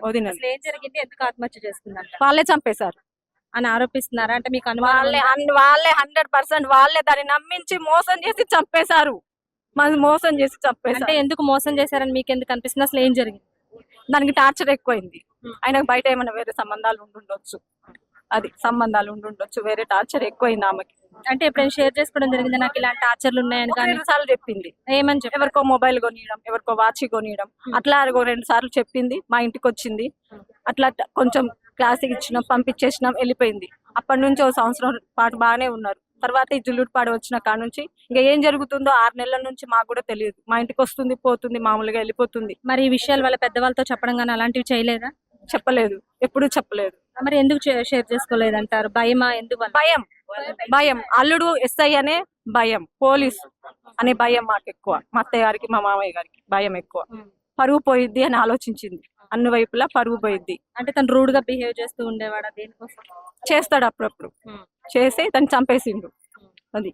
వదిన అసలు ఏం జరిగింది, ఎందుకు ఆత్మహత్య చేసుకుందంట వాళ్ళే చంపేశారు. అని ఆరోపిస్తున్నారా? అంటే మీకు వాళ్ళే అనుమానం వాళ్ళే 100% వాళ్ళే దాన్ని నమ్మించి మోసం చేసి చంపేశారు. మరి మోసం చేసి అంటే చంపేశారు. ఎందుకు మోసం చేశారని మీకు ఎందుకు అనిపిస్తుంది? అసలు ఏం జరిగింది? దానికి టార్చర్ ఎక్కువైంది. ఆయనకు బయట ఏమైనా వేరే సంబంధాలు ఉండుండొచ్చు, అది సంబంధాలు ఉండుండొచ్చు, వేరే టార్చర్ ఎక్కువైంది ఆమెకి. అంటే ఎప్పుడైనా షేర్ చేసుకోవడం జరిగింది, నాకు ఇలాంటి టార్చర్లు ఉన్నాయని? కానీ 2 సార్లు చెప్పింది. ఏమని చెప్పారు? ఎవరికో మొబైల్ కొనియడం, ఎవరికో వాచ్ కొనియడం, అట్లా 2 సార్లు చెప్పింది. మా ఇంటికి వచ్చింది, అట్లా కొంచెం క్లాసుకి ఇచ్చినాం, పంపించేసినాం, వెళ్ళిపోయింది. అప్పటి నుంచి 1 సంవత్సరం పాటు బాగానే ఉన్నారు. తర్వాత ఈ జుల్లుడిపాడు వచ్చిన కాడ నుంచి ఇంకా ఏం జరుగుతుందో 6 నెలల నుంచి మాకు కూడా తెలియదు. మా ఇంటికి వస్తుంది, పోతుంది, మామూలుగా వెళ్ళిపోతుంది. మరి ఈ విషయాలు వాళ్ళ పెద్దవాళ్ళతో చెప్పడం కానీ అలాంటివి చేయలేదా? చెప్పలేదు, ఎప్పుడూ చెప్పలేదు. మరి ఎందుకు షేర్ చేసుకోలేదంటారు? భయమా? ఎందువల్ల? భయం, భయం. అల్లుడు ఎస్ఐ అనే భయం, పోలీసు అనే భయం మాకు ఎక్కువ. మా అత్తయ్య గారికి, మా మామయ్య గారికి భయం ఎక్కువ. పరువు పోయిద్ది అని ఆలోచించింది. అన్ని వైపులా పరువు పోయిద్ది. అంటే తను రూడ్ గా బిహేవ్ చేస్తూ ఉండేవాడా? దేనికోసం చేస్తాడు అప్పుడప్పుడు, చేసి తను చంపేసిండు. అది